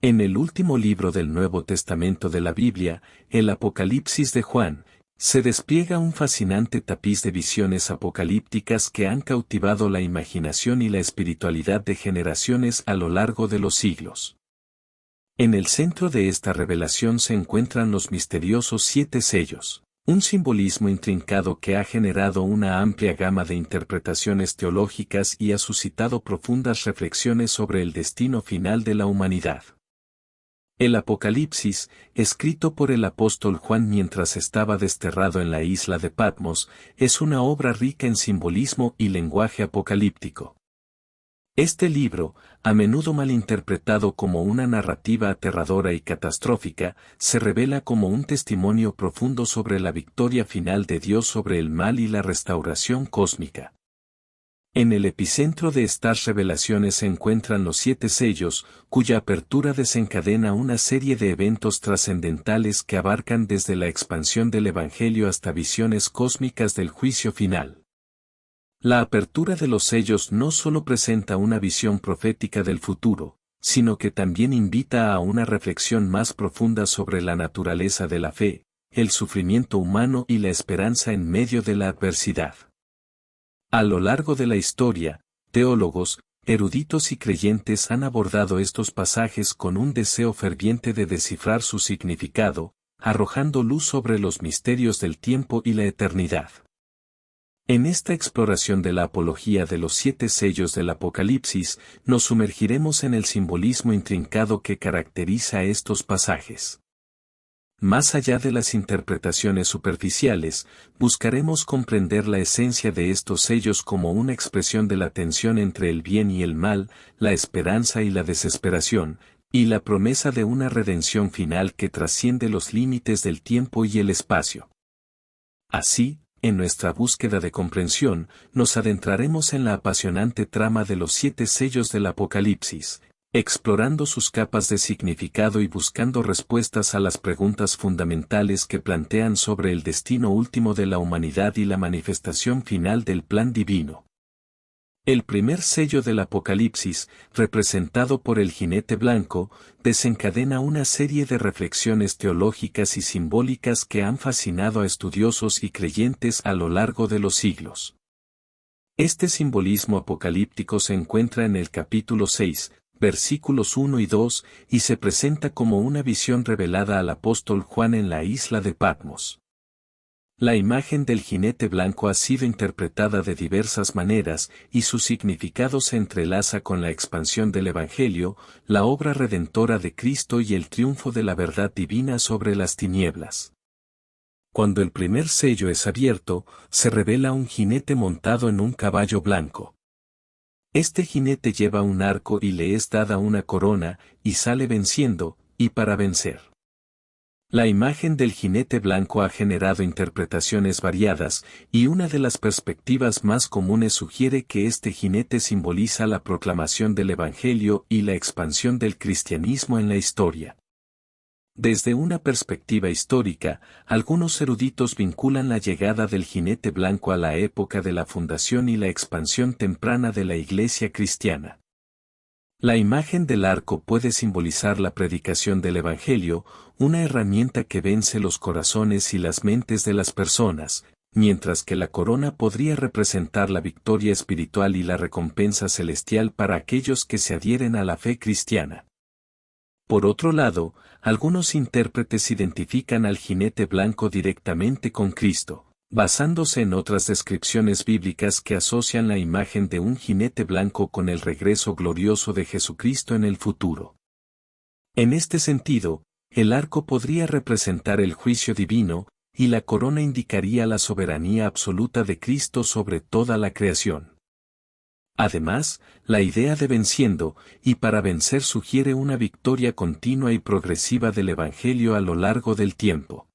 En el último libro del Nuevo Testamento de la Biblia, el Apocalipsis de Juan, se despliega un fascinante tapiz de visiones apocalípticas que han cautivado la imaginación y la espiritualidad de generaciones a lo largo de los siglos. En el centro de esta revelación se encuentran los misteriosos 7 sellos, un simbolismo intrincado que ha generado una amplia gama de interpretaciones teológicas y ha suscitado profundas reflexiones sobre el destino final de la humanidad. El Apocalipsis, escrito por el apóstol Juan mientras estaba desterrado en la isla de Patmos, es una obra rica en simbolismo y lenguaje apocalíptico. Este libro, a menudo malinterpretado como una narrativa aterradora y catastrófica, se revela como un testimonio profundo sobre la victoria final de Dios sobre el mal y la restauración cósmica. En el epicentro de estas revelaciones se encuentran los 7 sellos, cuya apertura desencadena una serie de eventos trascendentales que abarcan desde la expansión del Evangelio hasta visiones cósmicas del juicio final. La apertura de los sellos no solo presenta una visión profética del futuro, sino que también invita a una reflexión más profunda sobre la naturaleza de la fe, el sufrimiento humano y la esperanza en medio de la adversidad. A lo largo de la historia, teólogos, eruditos y creyentes han abordado estos pasajes con un deseo ferviente de descifrar su significado, arrojando luz sobre los misterios del tiempo y la eternidad. En esta exploración de la apología de los 7 sellos del Apocalipsis, nos sumergiremos en el simbolismo intrincado que caracteriza estos pasajes. Más allá de las interpretaciones superficiales, buscaremos comprender la esencia de estos sellos como una expresión de la tensión entre el bien y el mal, la esperanza y la desesperación, y la promesa de una redención final que trasciende los límites del tiempo y el espacio. Así, en nuestra búsqueda de comprensión, nos adentraremos en la apasionante trama de los 7 sellos del Apocalipsis, explorando sus capas de significado y buscando respuestas a las preguntas fundamentales que plantean sobre el destino último de la humanidad y la manifestación final del plan divino. El primer sello del Apocalipsis, representado por el jinete blanco, desencadena una serie de reflexiones teológicas y simbólicas que han fascinado a estudiosos y creyentes a lo largo de los siglos. Este simbolismo apocalíptico se encuentra en el capítulo 6, versículos 1 y 2, y se presenta como una visión revelada al apóstol Juan en la isla de Patmos. La imagen del jinete blanco ha sido interpretada de diversas maneras y su significado se entrelaza con la expansión del Evangelio, la obra redentora de Cristo y el triunfo de la verdad divina sobre las tinieblas. Cuando el primer sello es abierto, se revela un jinete montado en un caballo blanco. Este jinete lleva un arco y le es dada una corona, y sale venciendo, y para vencer. La imagen del jinete blanco ha generado interpretaciones variadas, y una de las perspectivas más comunes sugiere que este jinete simboliza la proclamación del Evangelio y la expansión del cristianismo en la historia. Desde una perspectiva histórica, algunos eruditos vinculan la llegada del jinete blanco a la época de la fundación y la expansión temprana de la Iglesia cristiana. La imagen del arco puede simbolizar la predicación del Evangelio, una herramienta que vence los corazones y las mentes de las personas, mientras que la corona podría representar la victoria espiritual y la recompensa celestial para aquellos que se adhieren a la fe cristiana. Por otro lado, algunos intérpretes identifican al jinete blanco directamente con Cristo, basándose en otras descripciones bíblicas que asocian la imagen de un jinete blanco con el regreso glorioso de Jesucristo en el futuro. En este sentido, el arco podría representar el juicio divino, y la corona indicaría la soberanía absoluta de Cristo sobre toda la creación. Además, la idea de venciendo, y para vencer sugiere una victoria continua y progresiva del Evangelio a lo largo del tiempo.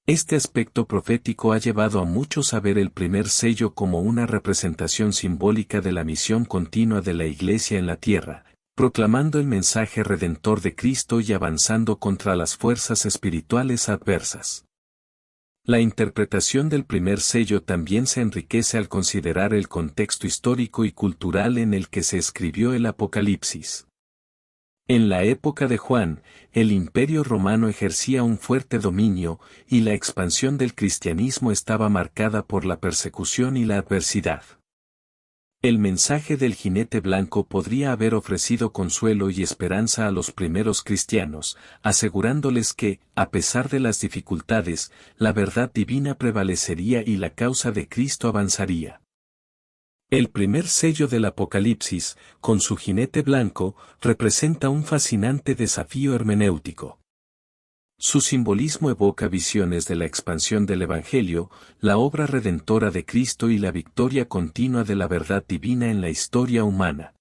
Este aspecto profético ha llevado a muchos a ver el primer sello como una representación simbólica de la misión continua de la Iglesia en la tierra, proclamando el mensaje redentor de Cristo y avanzando contra las fuerzas espirituales adversas. La interpretación del primer sello también se enriquece al considerar el contexto histórico y cultural en el que se escribió el Apocalipsis. En la época de Juan, el Imperio Romano ejercía un fuerte dominio, y la expansión del cristianismo estaba marcada por la persecución y la adversidad. El mensaje del jinete blanco podría haber ofrecido consuelo y esperanza a los primeros cristianos, asegurándoles que, a pesar de las dificultades, la verdad divina prevalecería y la causa de Cristo avanzaría. El primer sello del Apocalipsis, con su jinete blanco, representa un fascinante desafío hermenéutico. Su simbolismo evoca visiones de la expansión del Evangelio, la obra redentora de Cristo y la victoria continua de la verdad divina en la historia humana.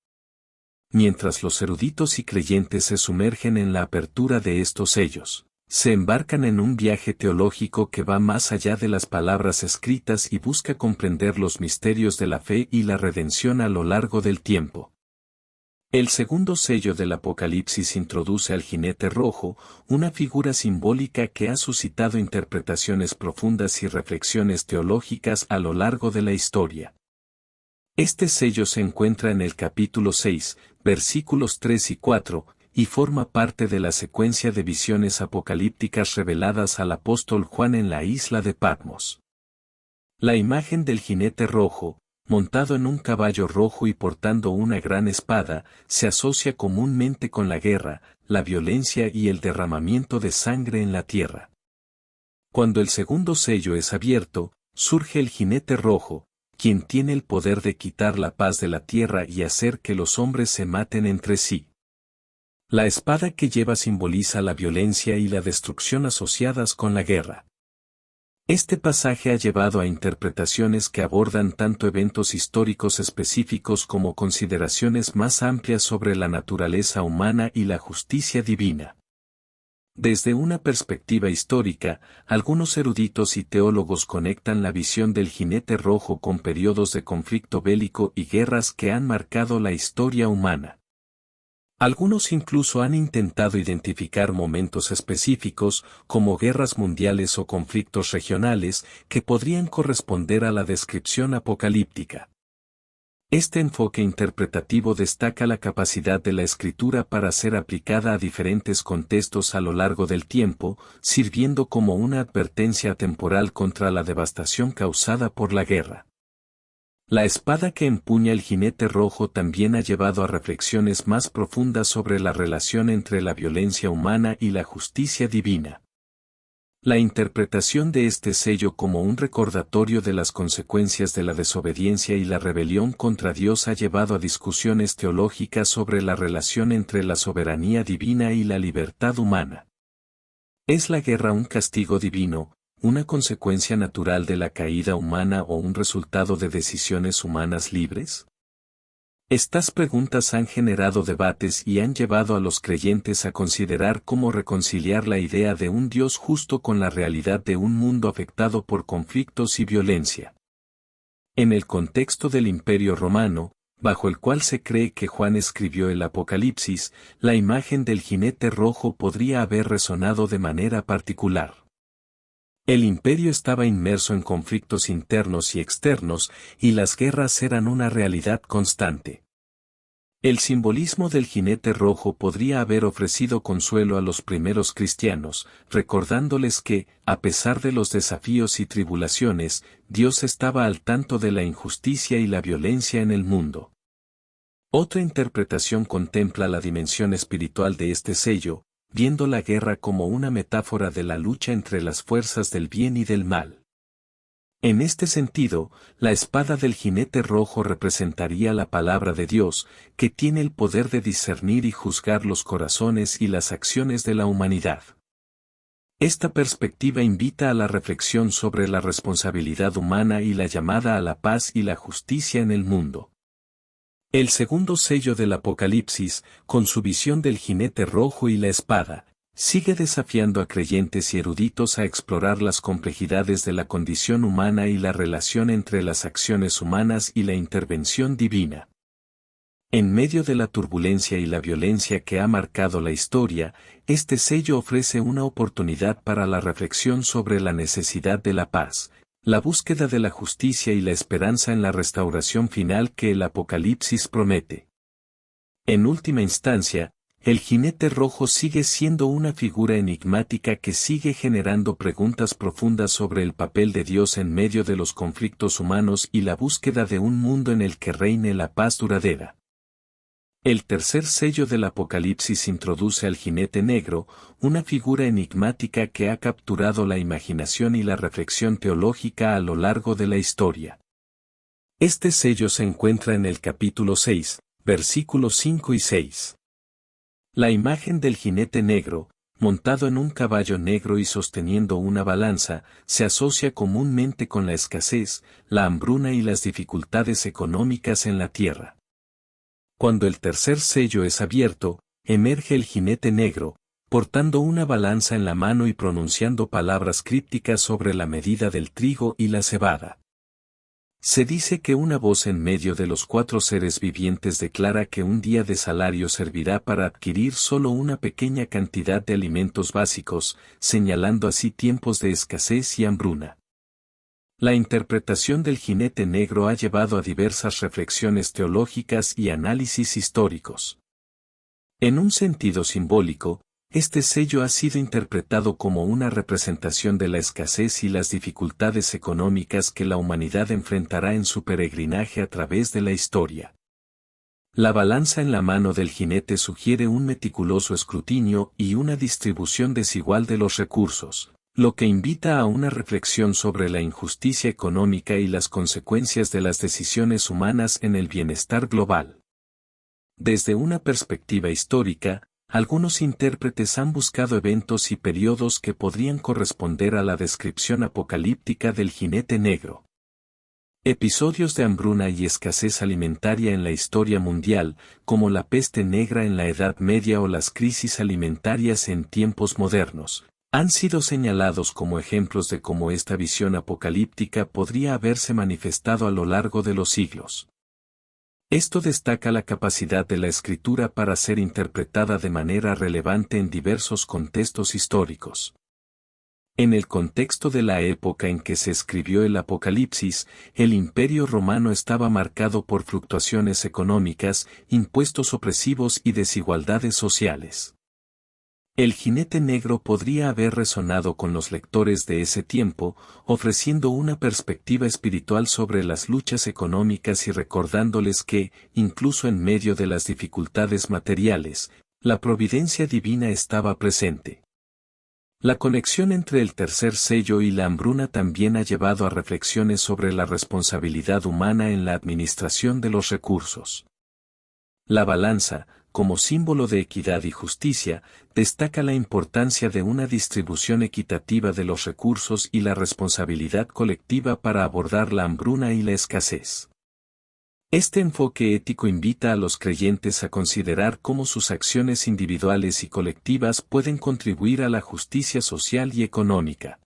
Mientras los eruditos y creyentes se sumergen en la apertura de estos sellos, se embarcan en un viaje teológico que va más allá de las palabras escritas y busca comprender los misterios de la fe y la redención a lo largo del tiempo. El segundo sello del Apocalipsis introduce al jinete rojo, una figura simbólica que ha suscitado interpretaciones profundas y reflexiones teológicas a lo largo de la historia. Este sello se encuentra en el capítulo 6, versículos 3 y 4, y forma parte de la secuencia de visiones apocalípticas reveladas al apóstol Juan en la isla de Patmos. La imagen del jinete rojo, montado en un caballo rojo y portando una gran espada, se asocia comúnmente con la guerra, la violencia y el derramamiento de sangre en la tierra. Cuando el segundo sello es abierto, surge el jinete rojo, quien tiene el poder de quitar la paz de la tierra y hacer que los hombres se maten entre sí. La espada que lleva simboliza la violencia y la destrucción asociadas con la guerra. Este pasaje ha llevado a interpretaciones que abordan tanto eventos históricos específicos como consideraciones más amplias sobre la naturaleza humana y la justicia divina. Desde una perspectiva histórica, algunos eruditos y teólogos conectan la visión del jinete rojo con periodos de conflicto bélico y guerras que han marcado la historia humana. Algunos incluso han intentado identificar momentos específicos, como guerras mundiales o conflictos regionales, que podrían corresponder a la descripción apocalíptica. Este enfoque interpretativo destaca la capacidad de la escritura para ser aplicada a diferentes contextos a lo largo del tiempo, sirviendo como una advertencia temporal contra la devastación causada por la guerra. La espada que empuña el jinete rojo también ha llevado a reflexiones más profundas sobre la relación entre la violencia humana y la justicia divina. La interpretación de este sello como un recordatorio de las consecuencias de la desobediencia y la rebelión contra Dios ha llevado a discusiones teológicas sobre la relación entre la soberanía divina y la libertad humana. ¿Es la guerra un castigo divino, una consecuencia natural de la caída humana o un resultado de decisiones humanas libres? Estas preguntas han generado debates y han llevado a los creyentes a considerar cómo reconciliar la idea de un Dios justo con la realidad de un mundo afectado por conflictos y violencia. En el contexto del Imperio Romano, bajo el cual se cree que Juan escribió el Apocalipsis, la imagen del jinete rojo podría haber resonado de manera particular. El imperio estaba inmerso en conflictos internos y externos, y las guerras eran una realidad constante. El simbolismo del jinete rojo podría haber ofrecido consuelo a los primeros cristianos, recordándoles que, a pesar de los desafíos y tribulaciones, Dios estaba al tanto de la injusticia y la violencia en el mundo. Otra interpretación contempla la dimensión espiritual de este sello, viendo la guerra como una metáfora de la lucha entre las fuerzas del bien y del mal. En este sentido, la espada del jinete rojo representaría la palabra de Dios, que tiene el poder de discernir y juzgar los corazones y las acciones de la humanidad. Esta perspectiva invita a la reflexión sobre la responsabilidad humana y la llamada a la paz y la justicia en el mundo. El segundo sello del Apocalipsis, con su visión del jinete rojo y la espada, sigue desafiando a creyentes y eruditos a explorar las complejidades de la condición humana y la relación entre las acciones humanas y la intervención divina. En medio de la turbulencia y la violencia que ha marcado la historia, este sello ofrece una oportunidad para la reflexión sobre la necesidad de la paz, la búsqueda de la justicia y la esperanza en la restauración final que el Apocalipsis promete. En última instancia, el jinete rojo sigue siendo una figura enigmática que sigue generando preguntas profundas sobre el papel de Dios en medio de los conflictos humanos y la búsqueda de un mundo en el que reine la paz duradera. El tercer sello del Apocalipsis introduce al jinete negro, una figura enigmática que ha capturado la imaginación y la reflexión teológica a lo largo de la historia. Este sello se encuentra en el capítulo 6, versículos 5 y 6. La imagen del jinete negro, montado en un caballo negro y sosteniendo una balanza, se asocia comúnmente con la escasez, la hambruna y las dificultades económicas en la tierra. Cuando el tercer sello es abierto, emerge el jinete negro, portando una balanza en la mano y pronunciando palabras crípticas sobre la medida del trigo y la cebada. Se dice que una voz en medio de los 4 seres vivientes declara que un día de salario servirá para adquirir solo una pequeña cantidad de alimentos básicos, señalando así tiempos de escasez y hambruna. La interpretación del jinete negro ha llevado a diversas reflexiones teológicas y análisis históricos. En un sentido simbólico, este sello ha sido interpretado como una representación de la escasez y las dificultades económicas que la humanidad enfrentará en su peregrinaje a través de la historia. La balanza en la mano del jinete sugiere un meticuloso escrutinio y una distribución desigual de los recursos, lo que invita a una reflexión sobre la injusticia económica y las consecuencias de las decisiones humanas en el bienestar global. Desde una perspectiva histórica, algunos intérpretes han buscado eventos y periodos que podrían corresponder a la descripción apocalíptica del jinete negro. Episodios de hambruna y escasez alimentaria en la historia mundial, como la peste negra en la Edad Media o las crisis alimentarias en tiempos modernos, han sido señalados como ejemplos de cómo esta visión apocalíptica podría haberse manifestado a lo largo de los siglos. Esto destaca la capacidad de la escritura para ser interpretada de manera relevante en diversos contextos históricos. En el contexto de la época en que se escribió el Apocalipsis, el Imperio Romano estaba marcado por fluctuaciones económicas, impuestos opresivos y desigualdades sociales. El jinete negro podría haber resonado con los lectores de ese tiempo, ofreciendo una perspectiva espiritual sobre las luchas económicas y recordándoles que, incluso en medio de las dificultades materiales, la providencia divina estaba presente. La conexión entre el tercer sello y la hambruna también ha llevado a reflexiones sobre la responsabilidad humana en la administración de los recursos. La balanza, como símbolo de equidad y justicia, destaca la importancia de una distribución equitativa de los recursos y la responsabilidad colectiva para abordar la hambruna y la escasez. Este enfoque ético invita a los creyentes a considerar cómo sus acciones individuales y colectivas pueden contribuir a la justicia social y económica.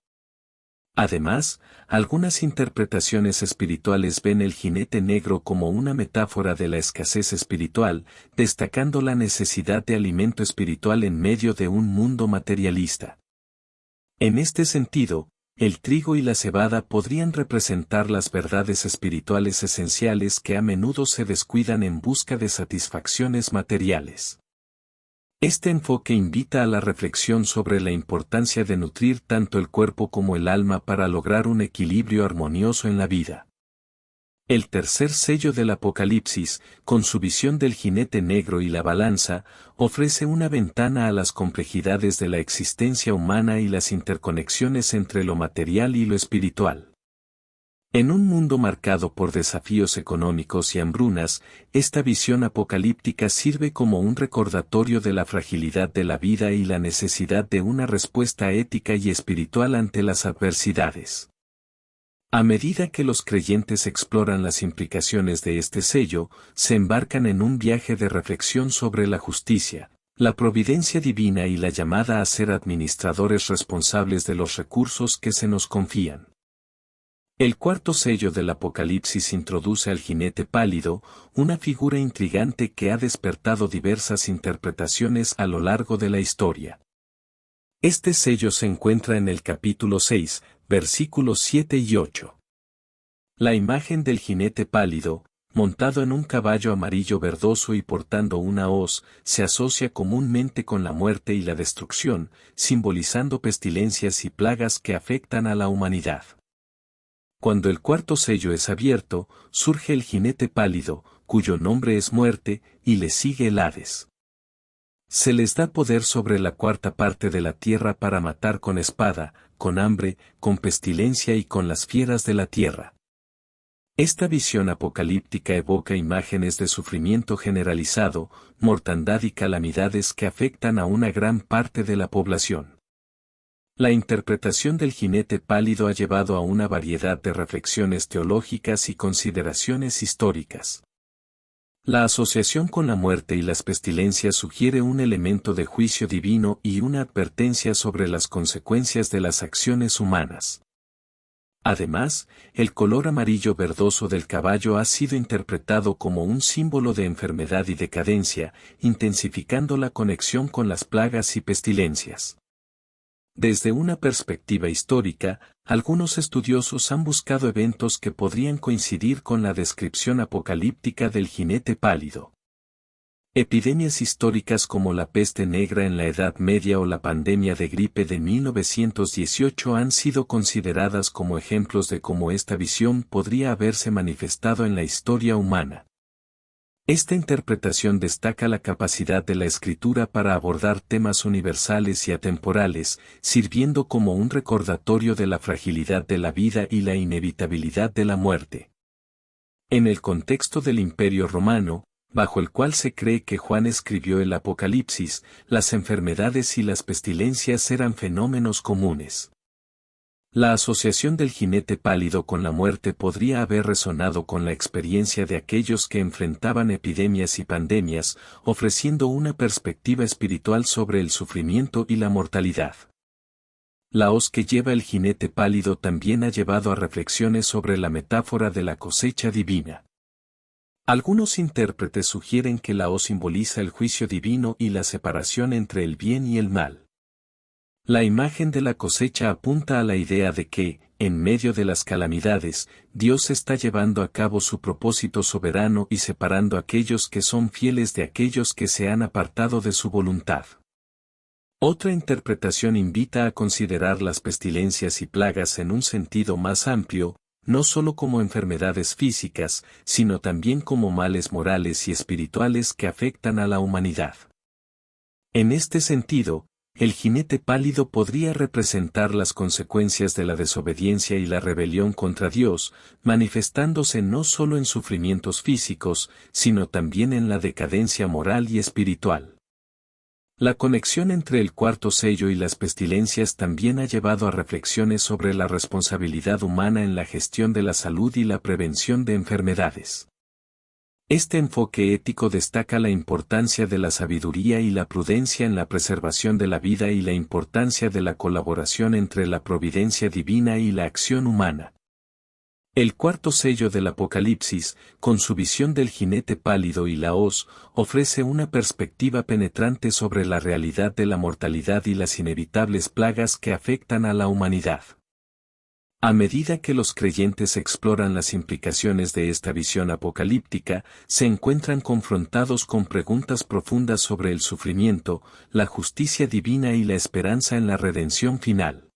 Además, algunas interpretaciones espirituales ven el jinete negro como una metáfora de la escasez espiritual, destacando la necesidad de alimento espiritual en medio de un mundo materialista. En este sentido, el trigo y la cebada podrían representar las verdades espirituales esenciales que a menudo se descuidan en busca de satisfacciones materiales. Este enfoque invita a la reflexión sobre la importancia de nutrir tanto el cuerpo como el alma para lograr un equilibrio armonioso en la vida. El tercer sello del Apocalipsis, con su visión del jinete negro y la balanza, ofrece una ventana a las complejidades de la existencia humana y las interconexiones entre lo material y lo espiritual. En un mundo marcado por desafíos económicos y hambrunas, esta visión apocalíptica sirve como un recordatorio de la fragilidad de la vida y la necesidad de una respuesta ética y espiritual ante las adversidades. A medida que los creyentes exploran las implicaciones de este sello, se embarcan en un viaje de reflexión sobre la justicia, la providencia divina y la llamada a ser administradores responsables de los recursos que se nos confían. El cuarto sello del Apocalipsis introduce al jinete pálido, una figura intrigante que ha despertado diversas interpretaciones a lo largo de la historia. Este sello se encuentra en el capítulo 6, versículos 7 y 8. La imagen del jinete pálido, montado en un caballo amarillo verdoso y portando una hoz, se asocia comúnmente con la muerte y la destrucción, simbolizando pestilencias y plagas que afectan a la humanidad. Cuando el cuarto sello es abierto, surge el jinete pálido, cuyo nombre es muerte, y le sigue el Hades. Se les da poder sobre la cuarta parte de la tierra para matar con espada, con hambre, con pestilencia y con las fieras de la tierra. Esta visión apocalíptica evoca imágenes de sufrimiento generalizado, mortandad y calamidades que afectan a una gran parte de la población. La interpretación del jinete pálido ha llevado a una variedad de reflexiones teológicas y consideraciones históricas. La asociación con la muerte y las pestilencias sugiere un elemento de juicio divino y una advertencia sobre las consecuencias de las acciones humanas. Además, el color amarillo verdoso del caballo ha sido interpretado como un símbolo de enfermedad y decadencia, intensificando la conexión con las plagas y pestilencias. Desde una perspectiva histórica, algunos estudiosos han buscado eventos que podrían coincidir con la descripción apocalíptica del jinete pálido. Epidemias históricas como la peste negra en la Edad Media o la pandemia de gripe de 1918 han sido consideradas como ejemplos de cómo esta visión podría haberse manifestado en la historia humana. Esta interpretación destaca la capacidad de la escritura para abordar temas universales y atemporales, sirviendo como un recordatorio de la fragilidad de la vida y la inevitabilidad de la muerte. En el contexto del Imperio Romano, bajo el cual se cree que Juan escribió el Apocalipsis, las enfermedades y las pestilencias eran fenómenos comunes. La asociación del jinete pálido con la muerte podría haber resonado con la experiencia de aquellos que enfrentaban epidemias y pandemias, ofreciendo una perspectiva espiritual sobre el sufrimiento y la mortalidad. La hoz que lleva el jinete pálido también ha llevado a reflexiones sobre la metáfora de la cosecha divina. Algunos intérpretes sugieren que la hoz simboliza el juicio divino y la separación entre el bien y el mal. La imagen de la cosecha apunta a la idea de que, en medio de las calamidades, Dios está llevando a cabo su propósito soberano y separando a aquellos que son fieles de aquellos que se han apartado de su voluntad. Otra interpretación invita a considerar las pestilencias y plagas en un sentido más amplio, no solo como enfermedades físicas, sino también como males morales y espirituales que afectan a la humanidad. En este sentido, el jinete pálido podría representar las consecuencias de la desobediencia y la rebelión contra Dios, manifestándose no solo en sufrimientos físicos, sino también en la decadencia moral y espiritual. La conexión entre el cuarto sello y las pestilencias también ha llevado a reflexiones sobre la responsabilidad humana en la gestión de la salud y la prevención de enfermedades. Este enfoque ético destaca la importancia de la sabiduría y la prudencia en la preservación de la vida y la importancia de la colaboración entre la providencia divina y la acción humana. El cuarto sello del Apocalipsis, con su visión del jinete pálido y la hoz, ofrece una perspectiva penetrante sobre la realidad de la mortalidad y las inevitables plagas que afectan a la humanidad. A medida que los creyentes exploran las implicaciones de esta visión apocalíptica, se encuentran confrontados con preguntas profundas sobre el sufrimiento, la justicia divina y la esperanza en la redención final.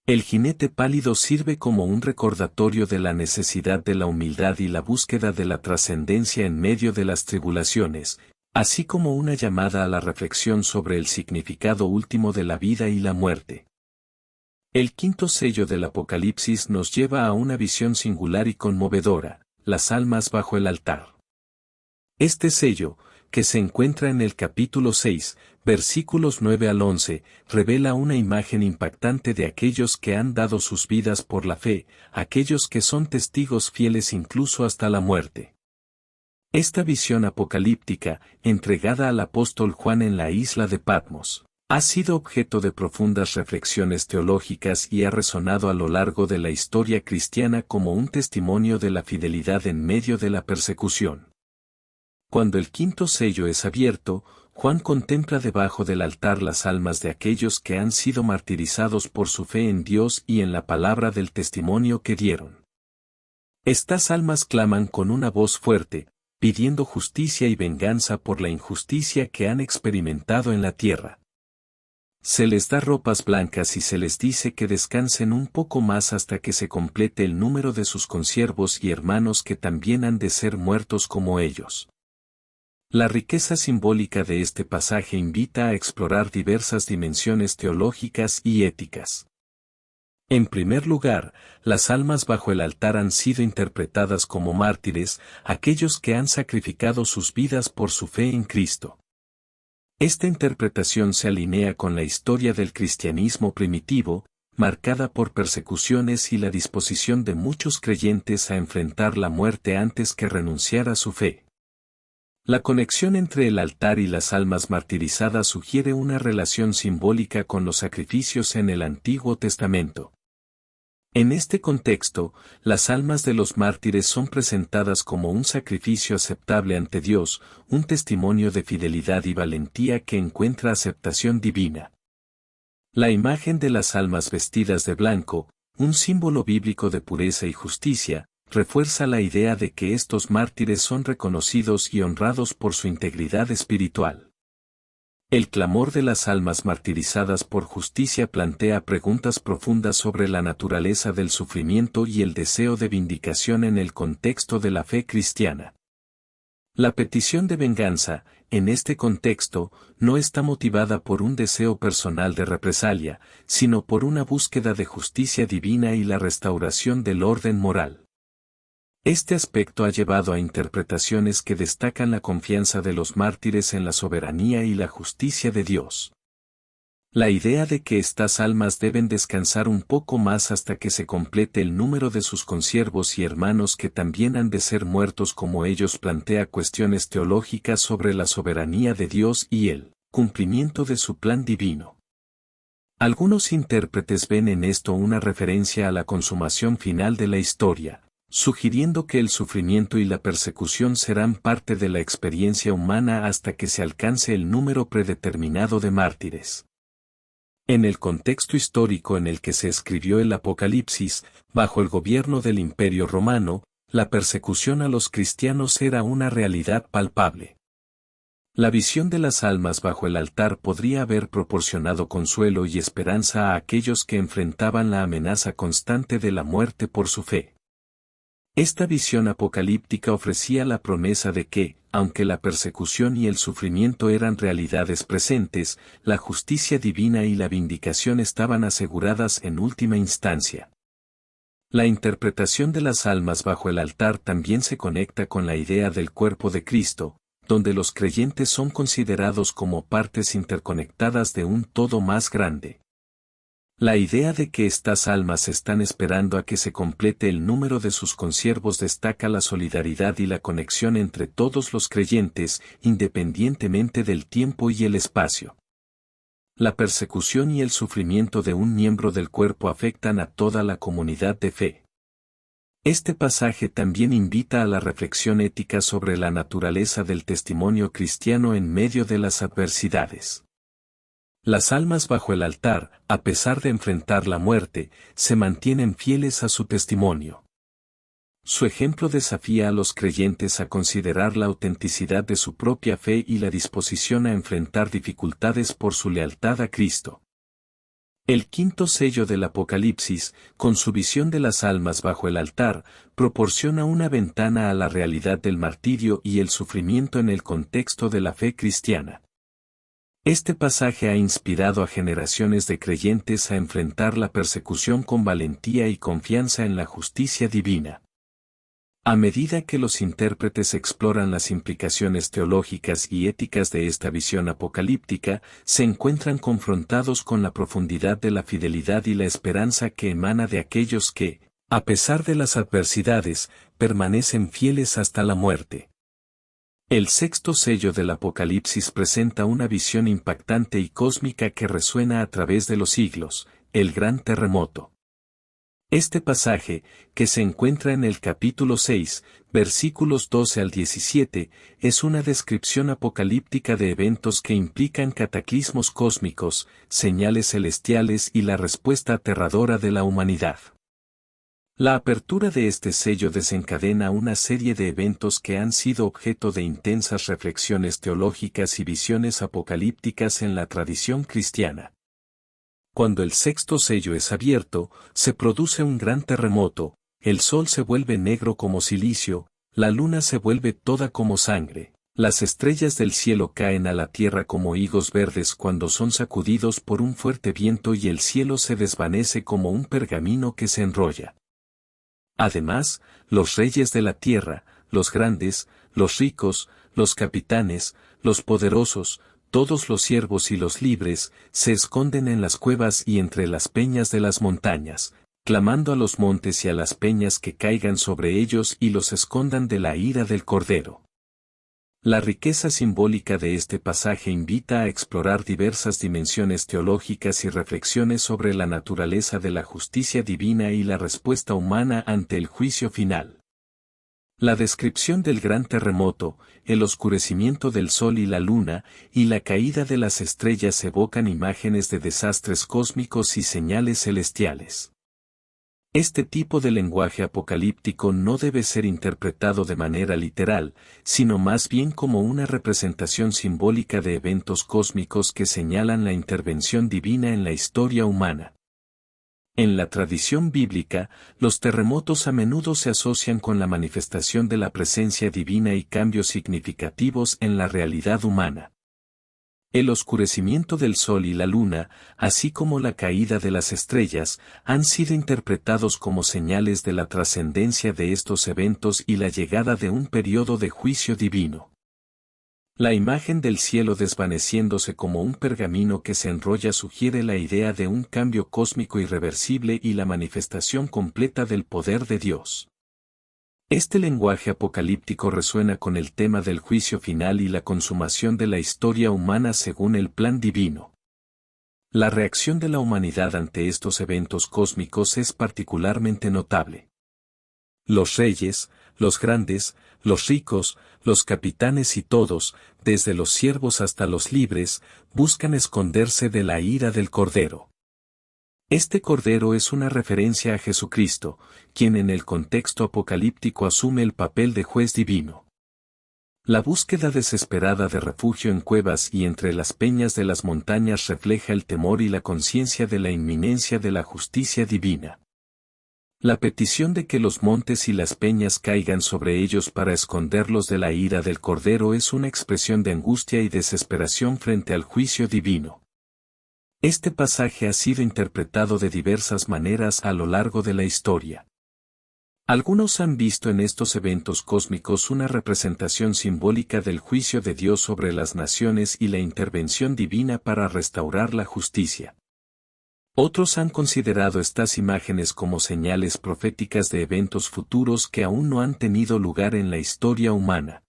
El jinete pálido sirve como un recordatorio de la necesidad de la humildad y la búsqueda de la trascendencia en medio de las tribulaciones, así como una llamada a la reflexión sobre el significado último de la vida y la muerte. El quinto sello del Apocalipsis nos lleva a una visión singular y conmovedora, las almas bajo el altar. Este sello, que se encuentra en el capítulo 6, versículos 9 al 11, revela una imagen impactante de aquellos que han dado sus vidas por la fe, aquellos que son testigos fieles incluso hasta la muerte. Esta visión apocalíptica, entregada al apóstol Juan en la isla de Patmos, ha sido objeto de profundas reflexiones teológicas y ha resonado a lo largo de la historia cristiana como un testimonio de la fidelidad en medio de la persecución. Cuando el quinto sello es abierto, Juan contempla debajo del altar las almas de aquellos que han sido martirizados por su fe en Dios y en la palabra del testimonio que dieron. Estas almas claman con una voz fuerte, pidiendo justicia y venganza por la injusticia que han experimentado en la tierra. Se les da ropas blancas y se les dice que descansen un poco más hasta que se complete el número de sus consiervos y hermanos que también han de ser muertos como ellos. La riqueza simbólica de este pasaje invita a explorar diversas dimensiones teológicas y éticas. En primer lugar, las almas bajo el altar han sido interpretadas como mártires, aquellos que han sacrificado sus vidas por su fe en Cristo. Esta interpretación se alinea con la historia del cristianismo primitivo, marcada por persecuciones y la disposición de muchos creyentes a enfrentar la muerte antes que renunciar a su fe. La conexión entre el altar y las almas martirizadas sugiere una relación simbólica con los sacrificios en el Antiguo Testamento. En este contexto, las almas de los mártires son presentadas como un sacrificio aceptable ante Dios, un testimonio de fidelidad y valentía que encuentra aceptación divina. La imagen de las almas vestidas de blanco, un símbolo bíblico de pureza y justicia, refuerza la idea de que estos mártires son reconocidos y honrados por su integridad espiritual. El clamor de las almas martirizadas por justicia plantea preguntas profundas sobre la naturaleza del sufrimiento y el deseo de vindicación en el contexto de la fe cristiana. La petición de venganza, en este contexto, no está motivada por un deseo personal de represalia, sino por una búsqueda de justicia divina y la restauración del orden moral. Este aspecto ha llevado a interpretaciones que destacan la confianza de los mártires en la soberanía y la justicia de Dios. La idea de que estas almas deben descansar un poco más hasta que se complete el número de sus consiervos y hermanos que también han de ser muertos como ellos plantea cuestiones teológicas sobre la soberanía de Dios y el cumplimiento de su plan divino. Algunos intérpretes ven en esto una referencia a la consumación final de la historia, sugiriendo que el sufrimiento y la persecución serán parte de la experiencia humana hasta que se alcance el número predeterminado de mártires. En el contexto histórico en el que se escribió el Apocalipsis, bajo el gobierno del Imperio Romano, la persecución a los cristianos era una realidad palpable. La visión de las almas bajo el altar podría haber proporcionado consuelo y esperanza a aquellos que enfrentaban la amenaza constante de la muerte por su fe. Esta visión apocalíptica ofrecía la promesa de que, aunque la persecución y el sufrimiento eran realidades presentes, la justicia divina y la vindicación estaban aseguradas en última instancia. La interpretación de las almas bajo el altar también se conecta con la idea del cuerpo de Cristo, donde los creyentes son considerados como partes interconectadas de un todo más grande. La idea de que estas almas están esperando a que se complete el número de sus consiervos destaca la solidaridad y la conexión entre todos los creyentes, independientemente del tiempo y el espacio. La persecución y el sufrimiento de un miembro del cuerpo afectan a toda la comunidad de fe. Este pasaje también invita a la reflexión ética sobre la naturaleza del testimonio cristiano en medio de las adversidades. Las almas bajo el altar, a pesar de enfrentar la muerte, se mantienen fieles a su testimonio. Su ejemplo desafía a los creyentes a considerar la autenticidad de su propia fe y la disposición a enfrentar dificultades por su lealtad a Cristo. El quinto sello del Apocalipsis, con su visión de las almas bajo el altar, proporciona una ventana a la realidad del martirio y el sufrimiento en el contexto de la fe cristiana. Este pasaje ha inspirado a generaciones de creyentes a enfrentar la persecución con valentía y confianza en la justicia divina. A medida que los intérpretes exploran las implicaciones teológicas y éticas de esta visión apocalíptica, se encuentran confrontados con la profundidad de la fidelidad y la esperanza que emana de aquellos que, a pesar de las adversidades, permanecen fieles hasta la muerte. El sexto sello del Apocalipsis presenta una visión impactante y cósmica que resuena a través de los siglos, el gran terremoto. Este pasaje, que se encuentra en el capítulo 6, versículos 12 al 17, es una descripción apocalíptica de eventos que implican cataclismos cósmicos, señales celestiales y la respuesta aterradora de la humanidad. La apertura de este sello desencadena una serie de eventos que han sido objeto de intensas reflexiones teológicas y visiones apocalípticas en la tradición cristiana. Cuando el sexto sello es abierto, se produce un gran terremoto, el sol se vuelve negro como silicio, la luna se vuelve toda como sangre, las estrellas del cielo caen a la tierra como higos verdes cuando son sacudidos por un fuerte viento y el cielo se desvanece como un pergamino que se enrolla. Además, los reyes de la tierra, los grandes, los ricos, los capitanes, los poderosos, todos los siervos y los libres, se esconden en las cuevas y entre las peñas de las montañas, clamando a los montes y a las peñas que caigan sobre ellos y los escondan de la ira del Cordero. La riqueza simbólica de este pasaje invita a explorar diversas dimensiones teológicas y reflexiones sobre la naturaleza de la justicia divina y la respuesta humana ante el juicio final. La descripción del gran terremoto, el oscurecimiento del sol y la luna, y la caída de las estrellas evocan imágenes de desastres cósmicos y señales celestiales. Este tipo de lenguaje apocalíptico no debe ser interpretado de manera literal, sino más bien como una representación simbólica de eventos cósmicos que señalan la intervención divina en la historia humana. En la tradición bíblica, los terremotos a menudo se asocian con la manifestación de la presencia divina y cambios significativos en la realidad humana. El oscurecimiento del sol y la luna, así como la caída de las estrellas, han sido interpretados como señales de la trascendencia de estos eventos y la llegada de un periodo de juicio divino. La imagen del cielo desvaneciéndose como un pergamino que se enrolla sugiere la idea de un cambio cósmico irreversible y la manifestación completa del poder de Dios. Este lenguaje apocalíptico resuena con el tema del juicio final y la consumación de la historia humana según el plan divino. La reacción de la humanidad ante estos eventos cósmicos es particularmente notable. Los reyes, los grandes, los ricos, los capitanes y todos, desde los siervos hasta los libres, buscan esconderse de la ira del Cordero. Este Cordero es una referencia a Jesucristo, quien en el contexto apocalíptico asume el papel de juez divino. La búsqueda desesperada de refugio en cuevas y entre las peñas de las montañas refleja el temor y la conciencia de la inminencia de la justicia divina. La petición de que los montes y las peñas caigan sobre ellos para esconderlos de la ira del Cordero es una expresión de angustia y desesperación frente al juicio divino. Este pasaje ha sido interpretado de diversas maneras a lo largo de la historia. Algunos han visto en estos eventos cósmicos una representación simbólica del juicio de Dios sobre las naciones y la intervención divina para restaurar la justicia. Otros han considerado estas imágenes como señales proféticas de eventos futuros que aún no han tenido lugar en la historia humana.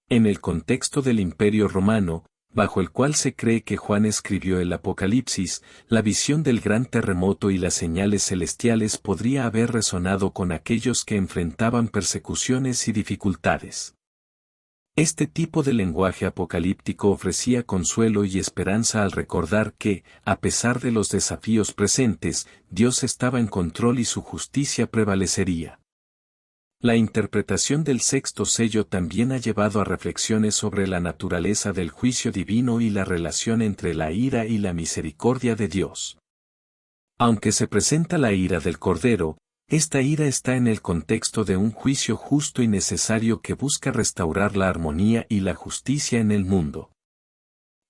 En el contexto del Imperio Romano, bajo el cual se cree que Juan escribió el Apocalipsis, la visión del gran terremoto y las señales celestiales podría haber resonado con aquellos que enfrentaban persecuciones y dificultades. Este tipo de lenguaje apocalíptico ofrecía consuelo y esperanza al recordar que, a pesar de los desafíos presentes, Dios estaba en control y su justicia prevalecería. La interpretación del sexto sello también ha llevado a reflexiones sobre la naturaleza del juicio divino y la relación entre la ira y la misericordia de Dios. Aunque se presenta la ira del Cordero, esta ira está en el contexto de un juicio justo y necesario que busca restaurar la armonía y la justicia en el mundo.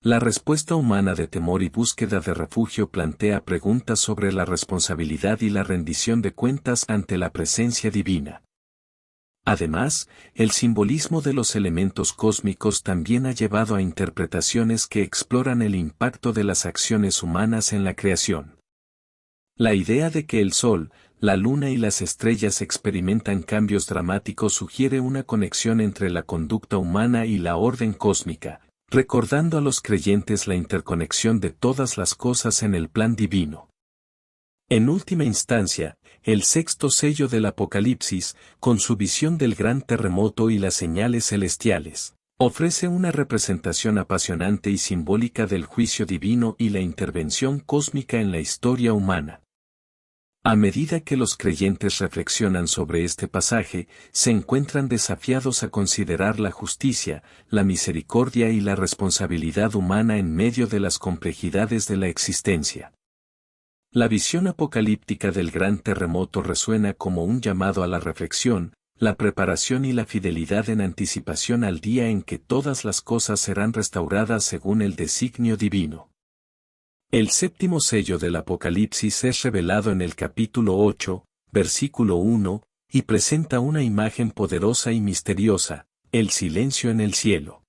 La respuesta humana de temor y búsqueda de refugio plantea preguntas sobre la responsabilidad y la rendición de cuentas ante la presencia divina. Además, el simbolismo de los elementos cósmicos también ha llevado a interpretaciones que exploran el impacto de las acciones humanas en la creación. La idea de que el Sol, la Luna y las estrellas experimentan cambios dramáticos sugiere una conexión entre la conducta humana y la orden cósmica, recordando a los creyentes la interconexión de todas las cosas en el plan divino. En última instancia, el sexto sello del Apocalipsis, con su visión del gran terremoto y las señales celestiales, ofrece una representación apasionante y simbólica del juicio divino y la intervención cósmica en la historia humana. A medida que los creyentes reflexionan sobre este pasaje, se encuentran desafiados a considerar la justicia, la misericordia y la responsabilidad humana en medio de las complejidades de la existencia. La visión apocalíptica del gran terremoto resuena como un llamado a la reflexión, la preparación y la fidelidad en anticipación al día en que todas las cosas serán restauradas según el designio divino. El séptimo sello del Apocalipsis es revelado en el capítulo 8, versículo 1, y presenta una imagen poderosa y misteriosa, el silencio en el cielo.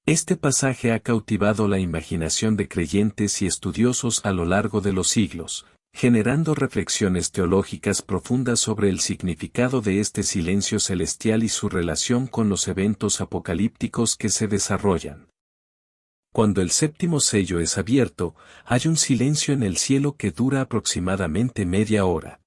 Este pasaje ha cautivado la imaginación de creyentes y estudiosos a lo largo de los siglos, generando reflexiones teológicas profundas sobre el significado de este silencio celestial y su relación con los eventos apocalípticos que se desarrollan. Cuando el séptimo sello es abierto, hay un silencio en el cielo que dura aproximadamente media hora.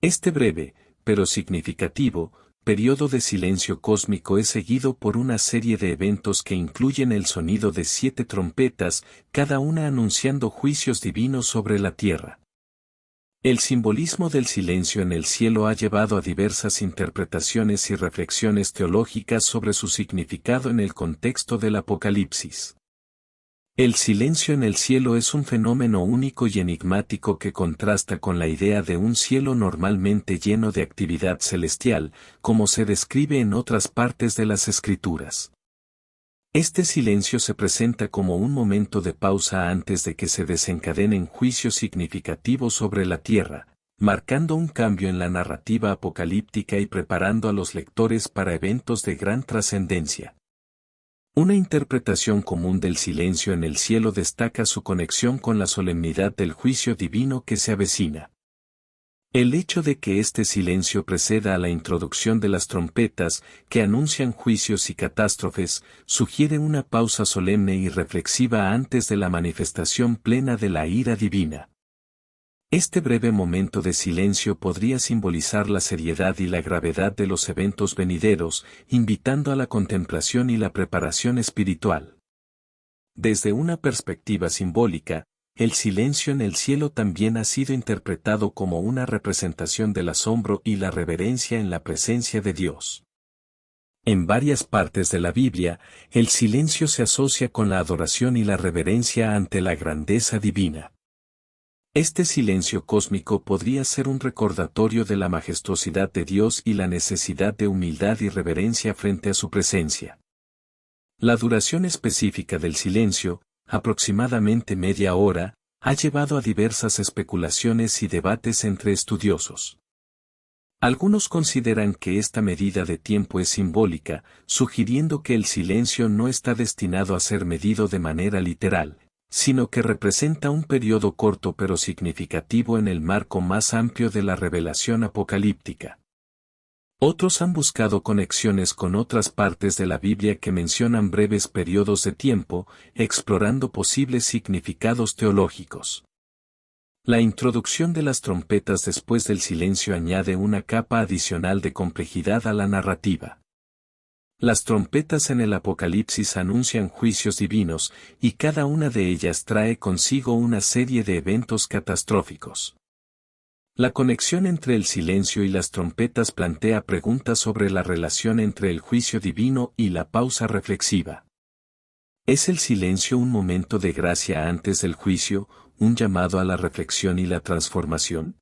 Este breve, pero significativo, periodo de silencio cósmico es seguido por una serie de eventos que incluyen el sonido de 7 trompetas, cada una anunciando juicios divinos sobre la tierra. El simbolismo del silencio en el cielo ha llevado a diversas interpretaciones y reflexiones teológicas sobre su significado en el contexto del Apocalipsis. El silencio en el cielo es un fenómeno único y enigmático que contrasta con la idea de un cielo normalmente lleno de actividad celestial, como se describe en otras partes de las Escrituras. Este silencio se presenta como un momento de pausa antes de que se desencadenen juicios significativos sobre la tierra, marcando un cambio en la narrativa apocalíptica y preparando a los lectores para eventos de gran trascendencia. Una interpretación común del silencio en el cielo destaca su conexión con la solemnidad del juicio divino que se avecina. El hecho de que este silencio preceda a la introducción de las trompetas, que anuncian juicios y catástrofes, sugiere una pausa solemne y reflexiva antes de la manifestación plena de la ira divina. Este breve momento de silencio podría simbolizar la seriedad y la gravedad de los eventos venideros, invitando a la contemplación y la preparación espiritual. Desde una perspectiva simbólica, el silencio en el cielo también ha sido interpretado como una representación del asombro y la reverencia en la presencia de Dios. En varias partes de la Biblia, el silencio se asocia con la adoración y la reverencia ante la grandeza divina. Este silencio cósmico podría ser un recordatorio de la majestuosidad de Dios y la necesidad de humildad y reverencia frente a su presencia. La duración específica del silencio, aproximadamente media hora, ha llevado a diversas especulaciones y debates entre estudiosos. Algunos consideran que esta medida de tiempo es simbólica, sugiriendo que el silencio no está destinado a ser medido de manera literal, sino que representa un periodo corto pero significativo en el marco más amplio de la revelación apocalíptica. Otros han buscado conexiones con otras partes de la Biblia que mencionan breves periodos de tiempo, explorando posibles significados teológicos. La introducción de las trompetas después del silencio añade una capa adicional de complejidad a la narrativa. Las trompetas en el Apocalipsis anuncian juicios divinos, y cada una de ellas trae consigo una serie de eventos catastróficos. La conexión entre el silencio y las trompetas plantea preguntas sobre la relación entre el juicio divino y la pausa reflexiva. ¿Es el silencio un momento de gracia antes del juicio, un llamado a la reflexión y la transformación?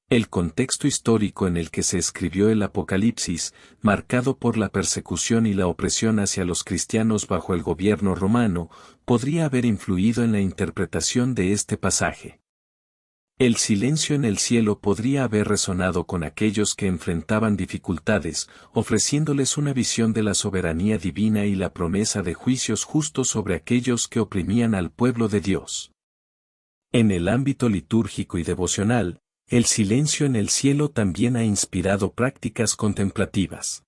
El contexto histórico en el que se escribió el Apocalipsis, marcado por la persecución y la opresión hacia los cristianos bajo el gobierno romano, podría haber influido en la interpretación de este pasaje. El silencio en el cielo podría haber resonado con aquellos que enfrentaban dificultades, ofreciéndoles una visión de la soberanía divina y la promesa de juicios justos sobre aquellos que oprimían al pueblo de Dios. En el ámbito litúrgico y devocional, el silencio en el cielo también ha inspirado prácticas contemplativas.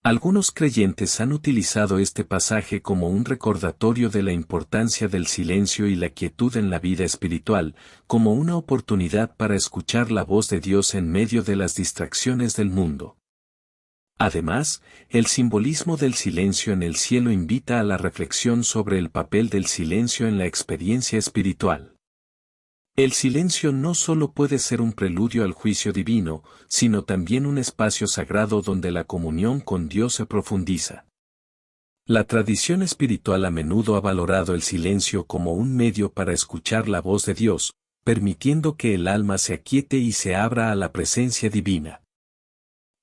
Algunos creyentes han utilizado este pasaje como un recordatorio de la importancia del silencio y la quietud en la vida espiritual, como una oportunidad para escuchar la voz de Dios en medio de las distracciones del mundo. Además, el simbolismo del silencio en el cielo invita a la reflexión sobre el papel del silencio en la experiencia espiritual. El silencio no solo puede ser un preludio al juicio divino, sino también un espacio sagrado donde la comunión con Dios se profundiza. La tradición espiritual a menudo ha valorado el silencio como un medio para escuchar la voz de Dios, permitiendo que el alma se aquiete y se abra a la presencia divina.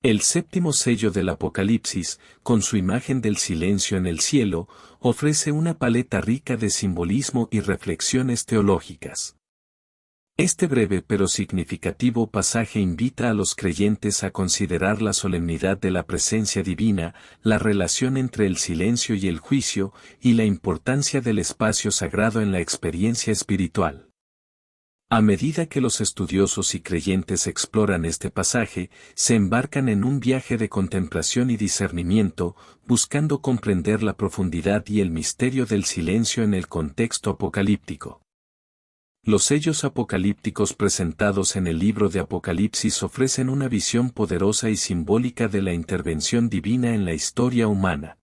El séptimo sello del Apocalipsis, con su imagen del silencio en el cielo, ofrece una paleta rica de simbolismo y reflexiones teológicas. Este breve pero significativo pasaje invita a los creyentes a considerar la solemnidad de la presencia divina, la relación entre el silencio y el juicio, y la importancia del espacio sagrado en la experiencia espiritual. A medida que los estudiosos y creyentes exploran este pasaje, se embarcan en un viaje de contemplación y discernimiento, buscando comprender la profundidad y el misterio del silencio en el contexto apocalíptico. Los sellos apocalípticos presentados en el libro de Apocalipsis ofrecen una visión poderosa y simbólica de la intervención divina en la historia humana.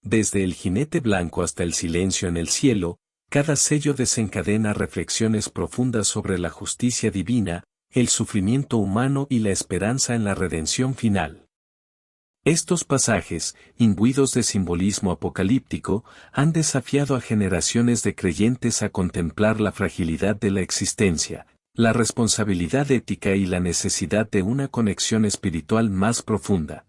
Desde el jinete blanco hasta el silencio en el cielo, cada sello desencadena reflexiones profundas sobre la justicia divina, el sufrimiento humano y la esperanza en la redención final. Estos pasajes, imbuidos de simbolismo apocalíptico, han desafiado a generaciones de creyentes a contemplar la fragilidad de la existencia, la responsabilidad ética y la necesidad de una conexión espiritual más profunda.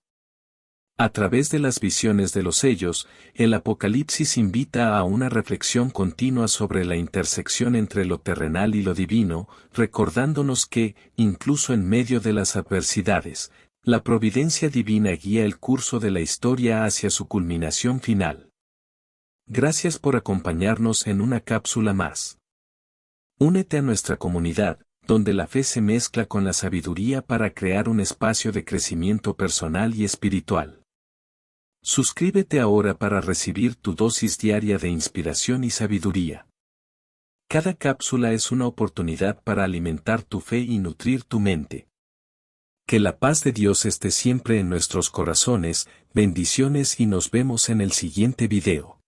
A través de las visiones de los sellos, el Apocalipsis invita a una reflexión continua sobre la intersección entre lo terrenal y lo divino, recordándonos que, incluso en medio de las adversidades, la providencia divina guía el curso de la historia hacia su culminación final. Gracias por acompañarnos en una cápsula más. Únete a nuestra comunidad, donde la fe se mezcla con la sabiduría para crear un espacio de crecimiento personal y espiritual. Suscríbete ahora para recibir tu dosis diaria de inspiración y sabiduría. Cada cápsula es una oportunidad para alimentar tu fe y nutrir tu mente. Que la paz de Dios esté siempre en nuestros corazones, bendiciones y nos vemos en el siguiente video.